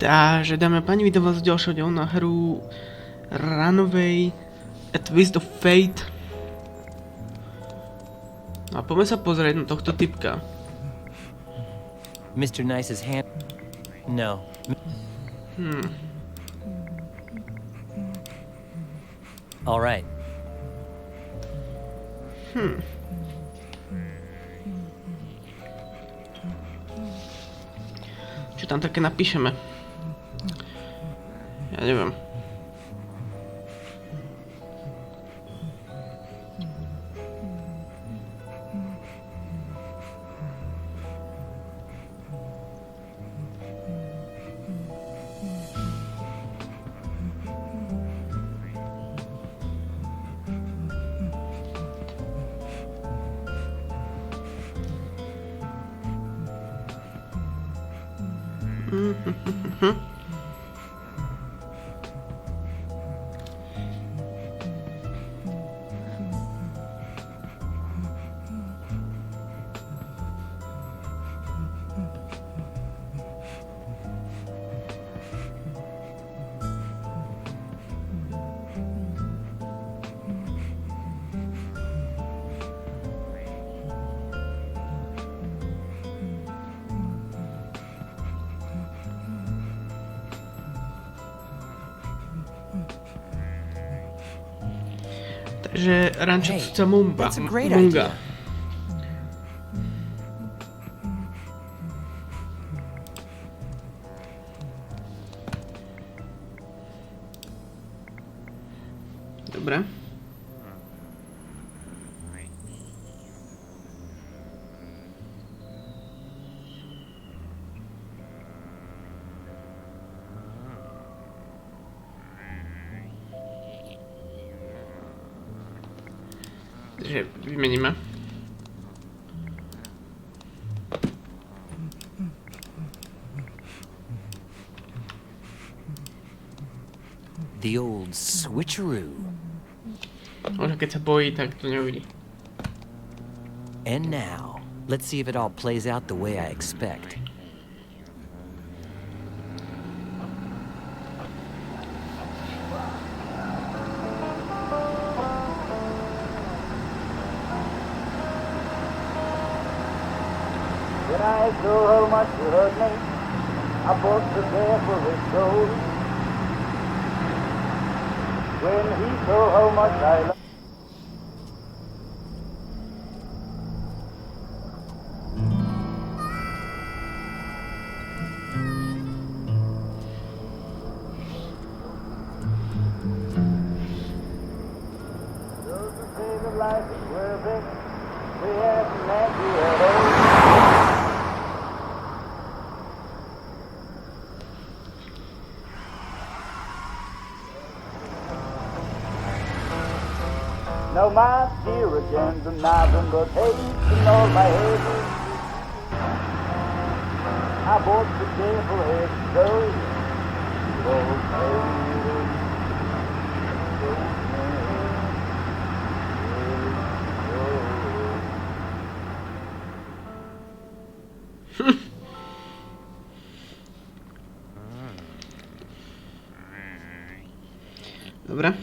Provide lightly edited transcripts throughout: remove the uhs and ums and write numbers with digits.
Takže dáme pani video z ďalšieho dielu na hru Runaway a Twist of Fate. A poďme sa pozrieť na tohto typka. Mr. Nice's hand. No. All right. Čo tam také napíšeme? Ja neviem. Takže rančovca Munga. Dobre. Takže vymeníme. The old switcheroo. Možno keď sa bojí, tak to neuvidí. And now, let's see if it all plays out the way I expect. When I saw how much you hurt me, I bought the care for his soul. When he saw how much I loved. Those who say that life is worth it, they haven't met you at all. Now my dear again's nothing but hate in all my head. I bought the devil head so Dobre.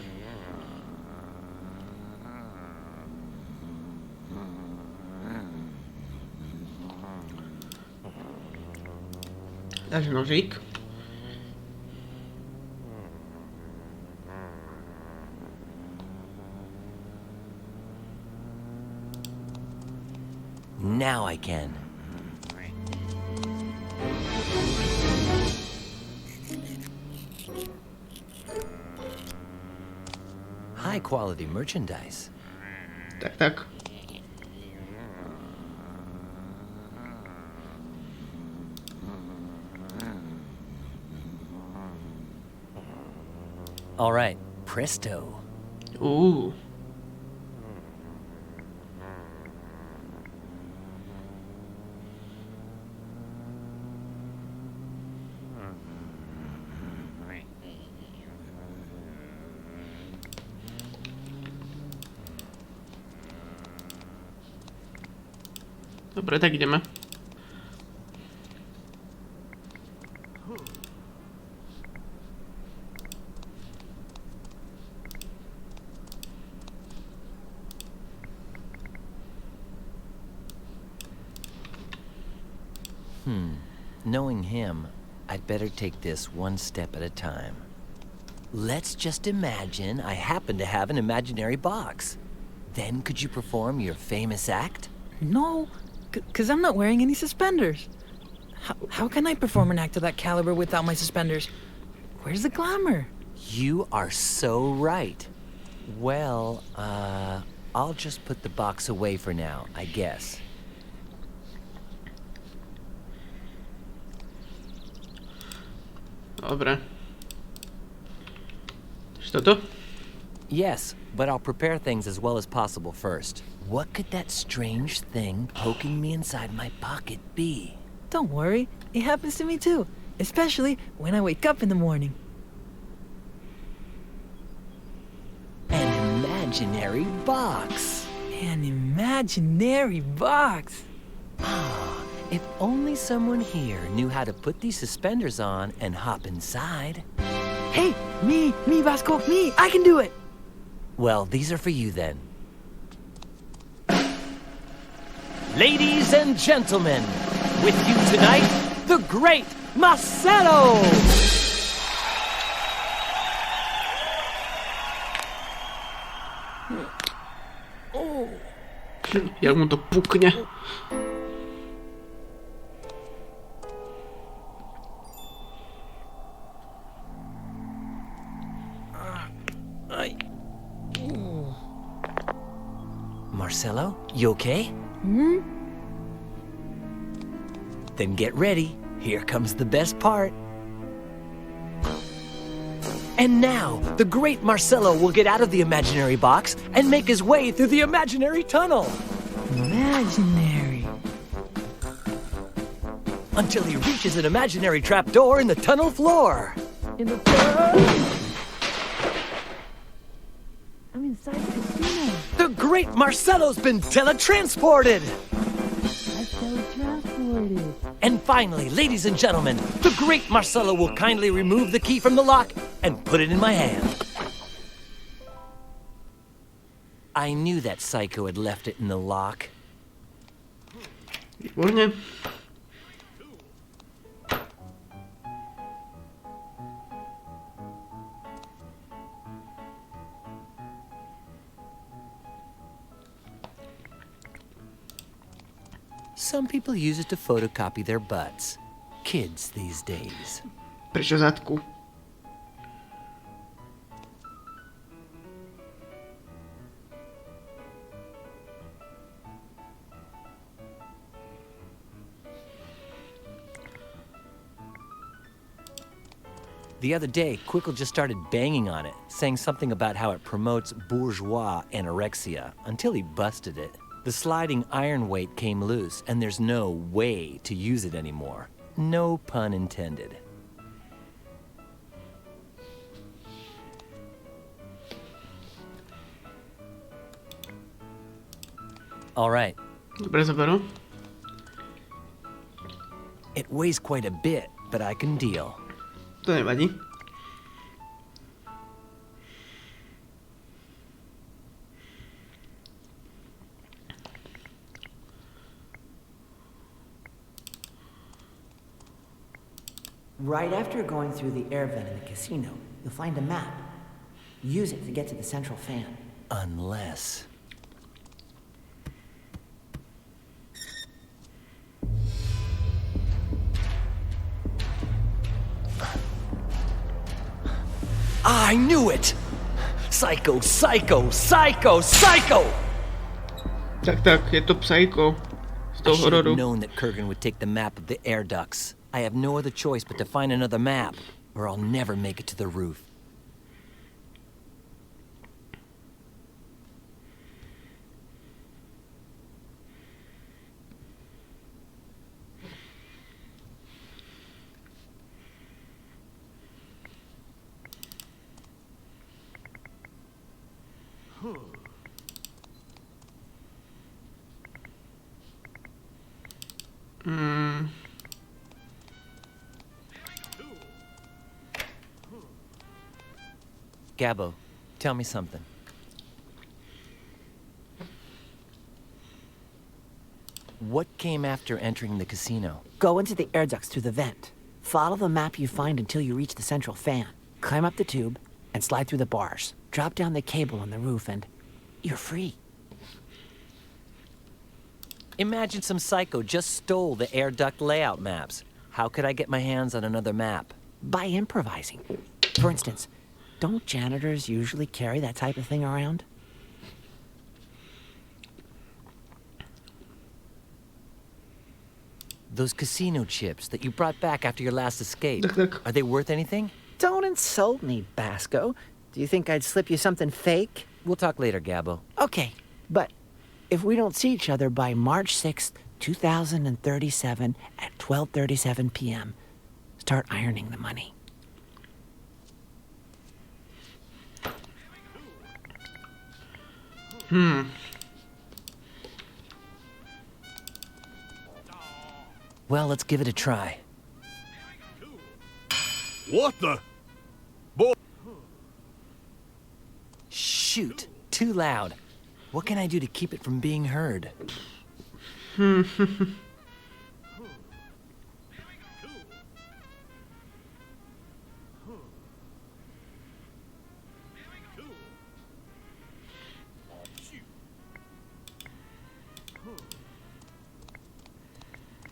Takže nožík. Now I can. High quality merchandise. Tak. All right, presto. Dobre, tak ideme. Knowing him, I'd better take this one step at a time. Let's just imagine I happen to have an imaginary box. Then could you perform your famous act? No, because I'm not wearing any suspenders. How can I perform an act of that caliber without my suspenders? Where's the glamour? You are so right. Well, I'll just put the box away for now, I guess. Dobre. Čo to? Yes, but I'll prepare things as well as possible first. What could that strange thing poking me inside my pocket be? Don't worry, it happens to me too. Especially when I wake up in the morning. An imaginary box. An imaginary box. If only someone here knew how to put these suspenders on and hop inside. Hey, me, Vasco, me, I can do it. Well, these are for you then. Ladies and gentlemen, with you tonight, the great Marcelo! Jak mu to puknie. Marcelo, you okay? Then get ready. Here comes the best part. And now, the great Marcelo will get out of the imaginary box and make his way through the imaginary tunnel. Imaginary. Until he reaches an imaginary trapdoor in the tunnel floor. I'm inside the casino. The great Marcelo's been teletransported. I teletransported. And finally, ladies and gentlemen, the great Marcelo will kindly remove the key from the lock and put it in my hand. I knew that psycho had left it in the lock. Výborne. Some people use it to photocopy their butts. Kids these days. Prečo zadku? The other day, Quickle just started banging on it, saying something about how it promotes bourgeois anorexia, until he busted it. The sliding iron weight came loose, and there's no way to use it anymore. No pun intended. All right. Dobre zaberu. It weighs quite a bit, but I can deal. To nevadí. Right after going through the air vent in the casino, you'll find a map. Use it to get to the central fan. Unless... I knew it! Psycho, psycho, psycho, psycho! Tak, je to psycho z I toho should have hororu. known that Kurgan would take the map of the air ducts. I have no other choice but to find another map, or I'll never make it to the roof. Gabbo, tell me something. What came after entering the casino? Go into the air ducts through the vent. Follow the map you find until you reach the central fan. Climb up the tube and slide through the bars. Drop down the cable on the roof and you're free. Imagine some psycho just stole the air duct layout maps. How could I get my hands on another map? By improvising. For instance, don't janitors usually carry that type of thing around? Those casino chips that you brought back after your last escape, Look. are they worth anything? Don't insult me, Basco. Do you think I'd slip you something fake? We'll talk later, Gabbo. Okay, but if we don't see each other by March 6th, 2037 at 12:37 p.m., start ironing the money. Well, let's give it a try. What the? Boy. Shoot, too loud. What can I do to keep it from being heard?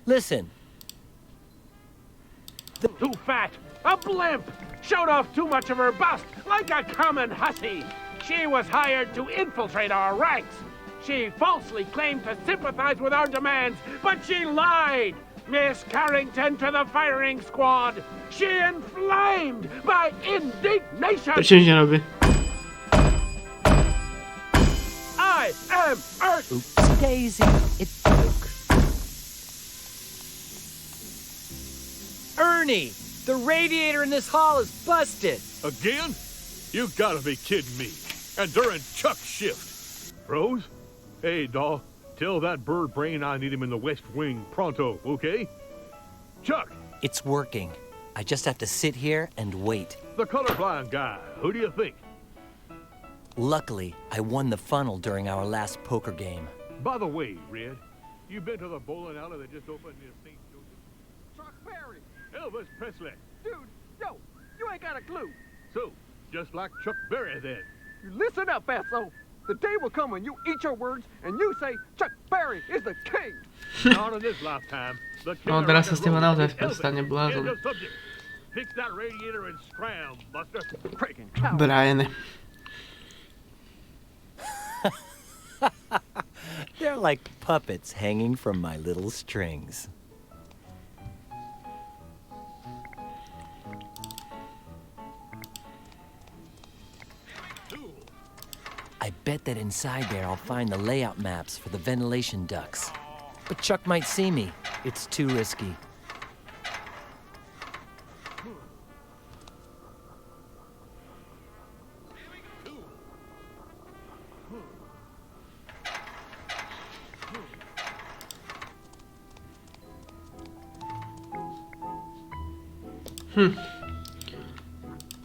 Listen. Too fat, a blimp, showed off too much of her bust like a common hussy. She was hired to infiltrate our ranks. She falsely claimed to sympathize with our demands, but she lied. Miss Carrington to the firing squad. She inflamed by indignation. Prečo nič nerobí? I am Earth. Oops, Daisy, it broke. Ernie, the radiator in this hall is busted. Again? You gotta be kidding me. And during Chuck's shift. Rose? Hey, doll. Tell that bird brain I need him in the West Wing pronto, okay? Chuck, It's working. I just have to sit here and wait. the colorblind guy. Who do you think? Luckily, I won the funnel during our last poker game. By the way, Red, you been to the bowling alley that just opened near St. Joseph? Chuck Berry. Elvis Presley. Dude, yo, you ain't got a clue. So, just like Chuck Berry then. You listen up, Fatso. The day will come when you eat your words and you say Chuck Berry is the king. Not in this lifetime. The king No, of teraz rock sa s and tým roll naozaj is Elvis. prestane blázon. End of subject. Fix that radiator and scram, Buster. Freaking cow. Brian. They're like puppets hanging from my little strings. I bet that inside there I'll find the layout maps for the ventilation ducts. But Chuck might see me. It's too risky.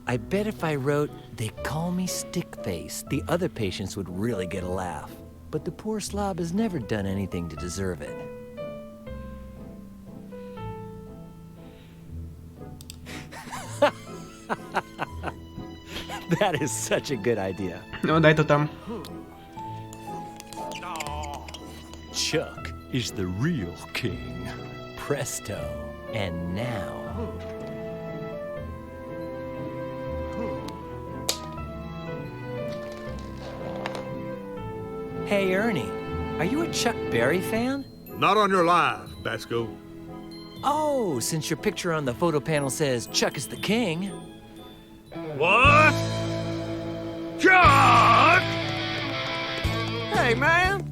I bet if I wrote, "They call me Stickface," the other patients would really get a laugh. But the poor slob has never done anything to deserve it. That is such a good idea. No, daj to tam. Chuck is the real king. Presto. And now... Hey, Ernie, are you a Chuck Berry fan? Not on your life, Basco. Oh, since your picture on the photo panel says Chuck is the king. What? Chuck! Hey, man.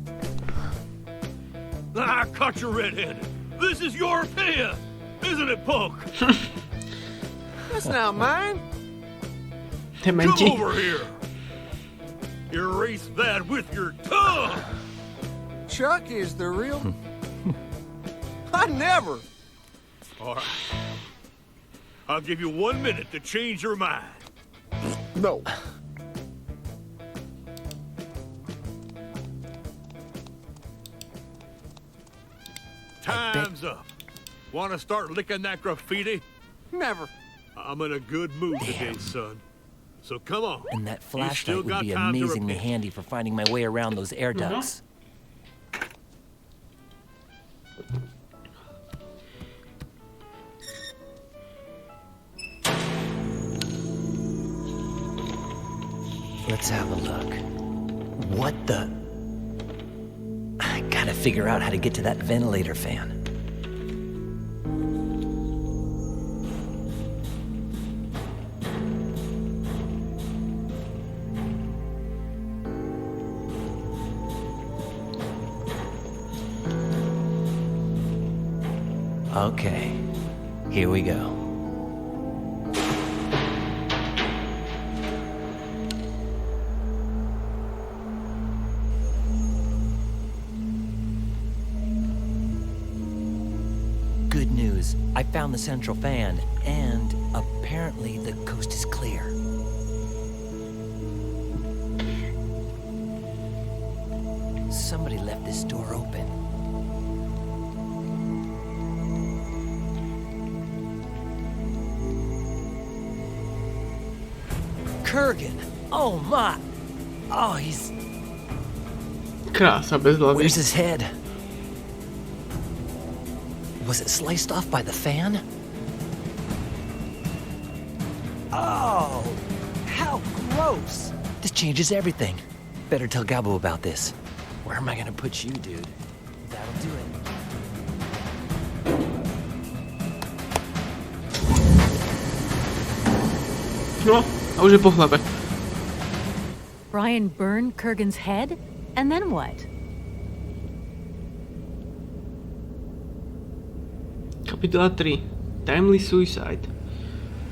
I caught you red-handed. This is your opinion, isn't it, punk? That's not mine. Ty Come menší. over here. Erase that with your tongue. Chuck is the real... I never. All right. I'll give you 1 minute to change your mind. No. Time's up. Want to start licking that graffiti? Never. I'm in a good mood today, son. So come on. And that You still flashlight would got be time to amazingly repent. handy for finding my way around those air ducts. Let's have a look. What the? I gotta figure out how to get to that ventilator fan. Okay, here we go. Good news, I found the central fan, and apparently the coast is clear. Somebody left this door open. Kurgan! Oh my! Oh, he's... Krása bez hlavy. Where's his head? Was it sliced off by the fan? Oh! How gross! This changes everything. Better tell Gabo about this. Where am I gonna put you, dude? That'll do it. No, a už je po hlave. Brian burned Kurgan's head? And then what? Kapitola 3. Timely suicide.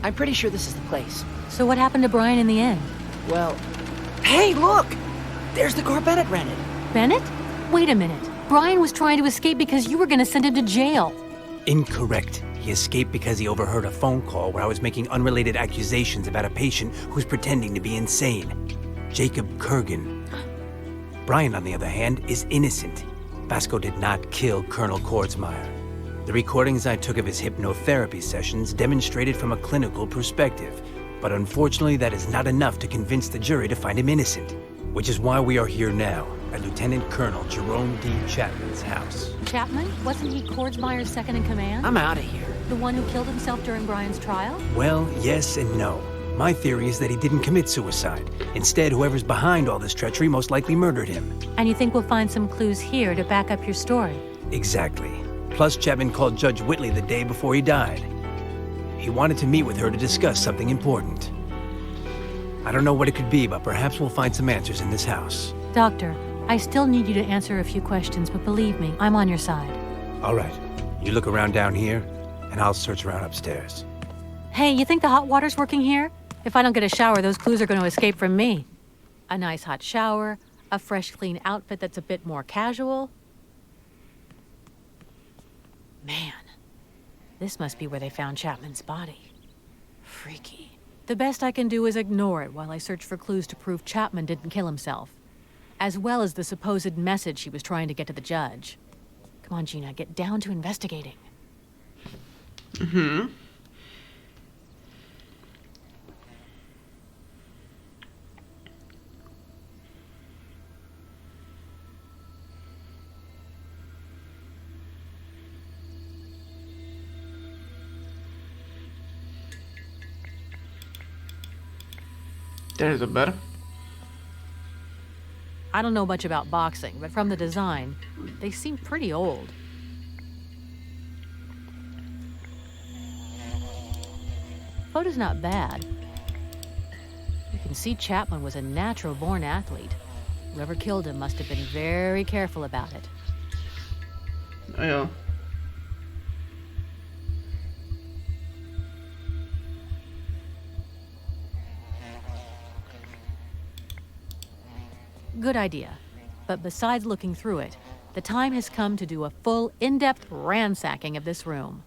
I'm pretty sure this is the place. So what happened to Brian in the end? Well, hey, look! There's the car Bennett rented. Bennett? Wait a minute. Brian was trying to escape because you were going to send him to jail. Incorrect. He escaped because he overheard a phone call where I was making unrelated accusations about a patient who's pretending to be insane. Jacob Kurgan. Brian, on the other hand, is innocent. Vasco did not kill Colonel Kordsmeyer. The recordings I took of his hypnotherapy sessions demonstrated from a clinical perspective, but unfortunately that is not enough to convince the jury to find him innocent, which is why we are here now, at Lieutenant Colonel Jerome D. Chapman's house. Chapman? Wasn't he Kordsmeyer's second in command? I'm out of here. The one who killed himself during Brian's trial? Well, yes and no. My theory is that he didn't commit suicide. Instead, whoever's behind all this treachery most likely murdered him. And you think we'll find some clues here to back up your story? Exactly. Plus, Chapman called Judge Whitley the day before he died. He wanted to meet with her to discuss something important. I don't know what it could be, but perhaps we'll find some answers in this house. Doctor, I still need you to answer a few questions, but believe me, I'm on your side. All right. You look around down here, and I'll search around upstairs. Hey, you think the hot water's working here? If I don't get a shower, those clues are going to escape from me. A nice hot shower, a fresh, clean outfit that's a bit more casual. Man, this must be where they found Chapman's body. Freaky. The best I can do is ignore it while I search for clues to prove Chapman didn't kill himself, as well as the supposed message he was trying to get to the judge. Come on, Gina, get down to investigating. Mhm. There's a better. I don't know much about boxing, but from the design, they seem pretty old. Photo's not bad. You can see Chapman was a natural-born athlete. Whoever killed him must have been very careful about it. A jo. Good idea. But besides looking through it, the time has come to do a full, in-depth ransacking of this room.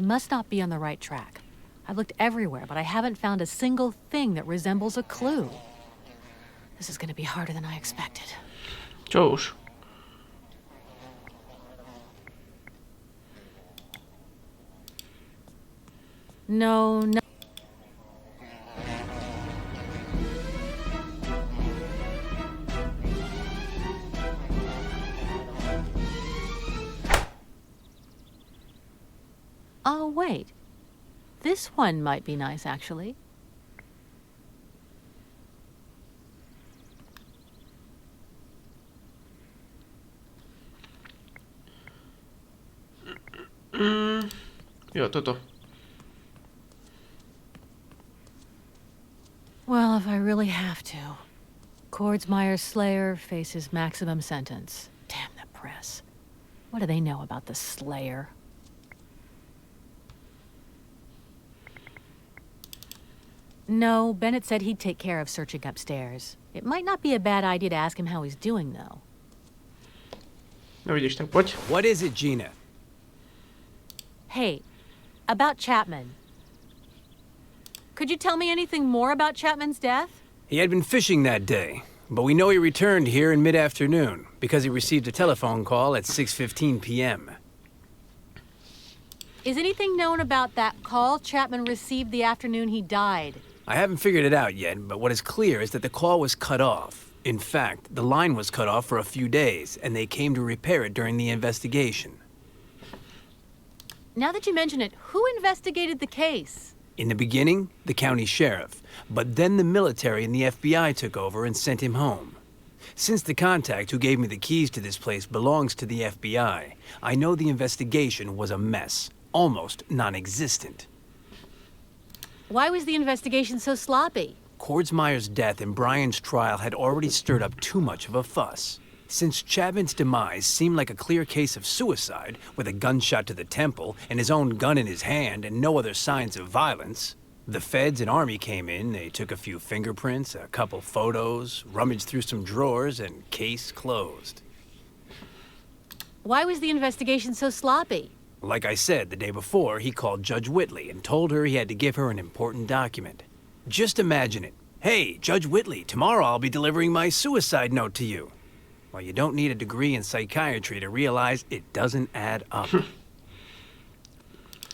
must not be on the right track. I've looked everywhere, but I haven't found a single thing that resembles a clue. This is gonna be harder than I expected. Čo už? No. Oh, wait. This one might be nice, actually. Jo, toto. Well, if I really have to. Kordsmeyer's Slayer faces maximum sentence. Damn the press. What do they know about the Slayer? No, Bennett said he'd take care of searching upstairs. It might not be a bad idea to ask him how he's doing, though. No vidíš, tak poď. What is it, Gina? Hey, about Chapman. Could you tell me anything more about Chapman's death? He had been fishing that day, but we know he returned here in mid-afternoon because he received a telephone call at 6:15 p.m. Is anything known about that call Chapman received the afternoon he died? I haven't figured it out yet, but what is clear is that the call was cut off. In fact, the line was cut off for a few days, and they came to repair it during the investigation. Now that you mention it, who investigated the case? In the beginning, the county sheriff, but then the military and the FBI took over and sent him home. Since the contact who gave me the keys to this place belongs to the FBI, I know the investigation was a mess, almost non-existent. Why was the investigation so sloppy? Kordsmeyer's death and Brian's trial had already stirred up too much of a fuss. Since Chapman's demise seemed like a clear case of suicide, with a gunshot to the temple and his own gun in his hand and no other signs of violence, the feds and army came in, they took a few fingerprints, a couple photos, rummaged through some drawers, and case closed. Why was the investigation so sloppy? Like I said, the day before, he called Judge Whitley and told her he had to give her an important document. Just imagine it. Hey, Judge Whitley, tomorrow I'll be delivering my suicide note to you. Well, you don't need a degree in psychiatry to realize it doesn't add up.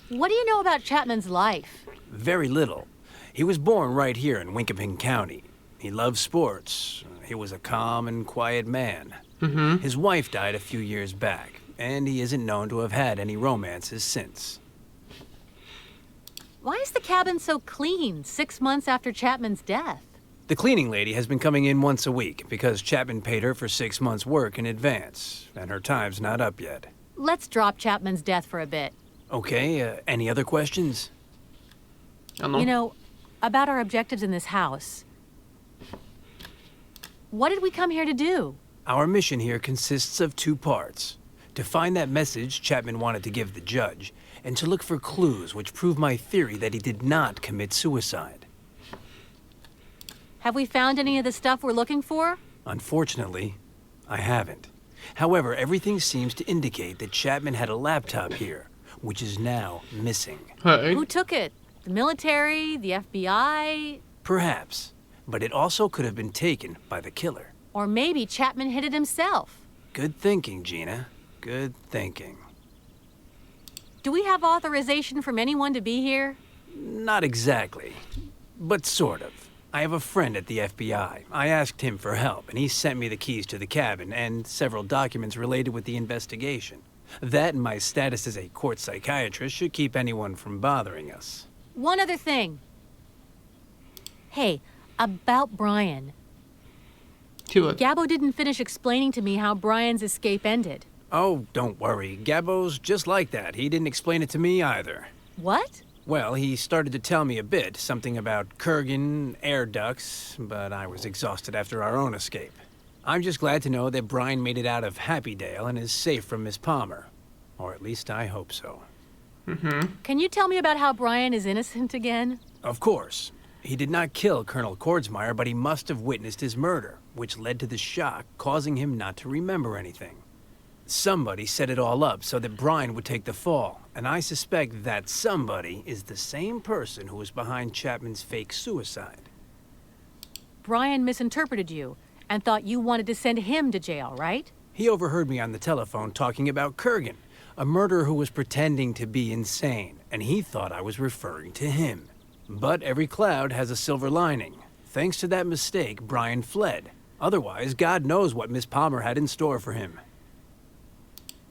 What do you know about Chapman's life? Very little. He was born right here in Winkapin County. He loved sports. He was a calm and quiet man. His wife died a few years back, and he isn't known to have had any romances since. Why is the cabin so clean 6 months after Chapman's death? The cleaning lady has been coming in once a week because Chapman paid her for 6 months' work in advance, and her time's not up yet. Let's drop Chapman's death for a bit. Okay, any other questions? Áno. You know, about our objectives in this house. What did we come here to do? Our mission here consists of 2 parts. To find that message Chapman wanted to give the judge, and to look for clues which prove my theory that he did not commit suicide. Have we found any of the stuff we're looking for? Unfortunately, I haven't. However, everything seems to indicate that Chapman had a laptop here, which is now missing. Hej. Who took it? The military? The FBI? Perhaps, but it also could have been taken by the killer. Or maybe Chapman hid it himself. Good thinking, Gina. Good thinking. Do we have authorization from anyone to be here? Not exactly, but sort of. I have a friend at the FBI. I asked him for help, and he sent me the keys to the cabin and several documents related with the investigation. That and my status as a court psychiatrist should keep anyone from bothering us. One other thing. Hey, about Brian. Čo? Gabbo didn't finish explaining to me how Brian's escape ended. Oh, don't worry. Gabbo's just like that. He didn't explain it to me either. What? Well, he started to tell me a bit, something about Kurgan, air ducts, but I was exhausted after our own escape. I'm just glad to know that Brian made it out of Happydale and is safe from Miss Palmer. Or at least I hope so. Can you tell me about how Brian is innocent again? Of course. He did not kill Colonel Kordsmeyer, but he must have witnessed his murder, which led to the shock, causing him not to remember anything. Somebody set it all up so that Brian would take the fall, And I suspect that somebody is the same person who was behind Chapman's fake suicide. Brian misinterpreted you and thought you wanted to send him to jail, right? He overheard me on the telephone talking about Kurgan, a murderer who was pretending to be insane, and he thought I was referring to him. But every cloud has a silver lining. Thanks to that mistake, Brian fled. Otherwise, God knows what Miss Palmer had in store for him.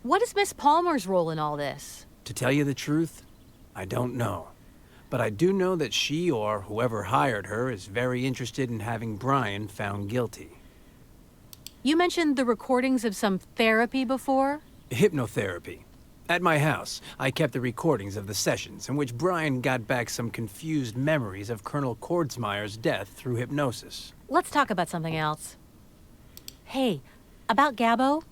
What is Miss Palmer's role in all this? To tell you the truth, I don't know. But I do know that she or whoever hired her is very interested in having Brian found guilty. You mentioned the recordings of some therapy before? Hypnotherapy. At my house, I kept the recordings of the sessions in which Brian got back some confused memories of Colonel Kordsmeyer's death through hypnosis. Let's talk about something else. Hey, about Gabbo?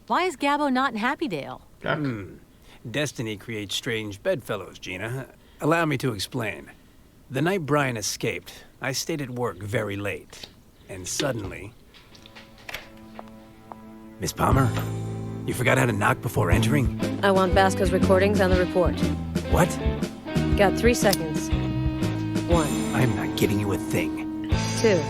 Why is Gabbo not in Happydale? Destiny creates strange bedfellows, Gina. Allow me to explain. The night Brian escaped, I stayed at work very late. And suddenly... Miss Palmer, you forgot how to knock before entering? I want Basco's recordings and the report. What? Got 3 seconds. 1. I'm not giving you a thing. 2.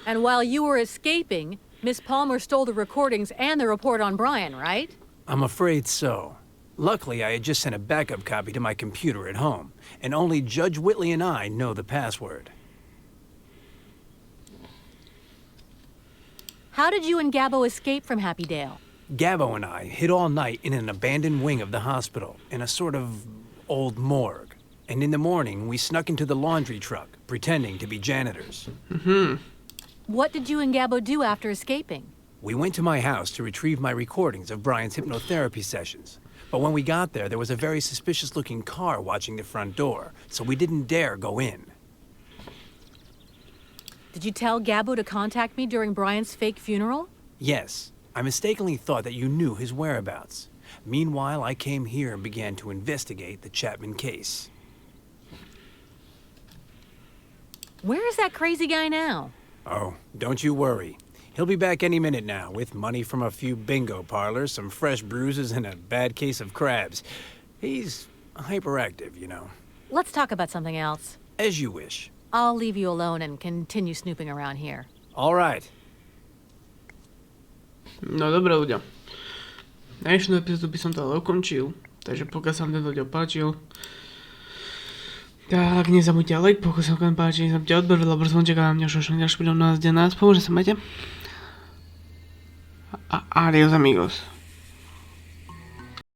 And while you were escaping, Miss Palmer stole the recordings and the report on Brian, right? I'm afraid so. Luckily, I had just sent a backup copy to my computer at home, and only Judge Whitley and I know the password. How did you and Gabbo escape from Happydale? Gabbo and I hid all night in an abandoned wing of the hospital, in a sort of old morgue. And in the morning, we snuck into the laundry truck, pretending to be janitors. What did you and Gabbo do after escaping? We went to my house to retrieve my recordings of Brian's hypnotherapy sessions. But when we got there was a very suspicious-looking car watching the front door, so we didn't dare go in. Did you tell Gabbo to contact me during Brian's fake funeral? Yes. I mistakenly thought that you knew his whereabouts. Meanwhile, I came here and began to investigate the Chapman case. Where is that crazy guy now? Oh, don't you worry. He'll be back any minute now, with money from a few bingo parlors, some fresh bruises, and a bad case of crabs. He's hyperactive, you know. Let's talk about something else. As you wish. I'll leave you alone and continue snooping around here. All right. No dobré ľudia. Dnešnú epizódu by som to ale ukončil. Takže pokiaľ sa vám tento video páčil, tak nezabudnite like, pokiaľ sa vám páči, nezabudnite odber, lebo som čaká na mňa ďalšie video na nás, kde nás pomôže sa majte. A adios amigos.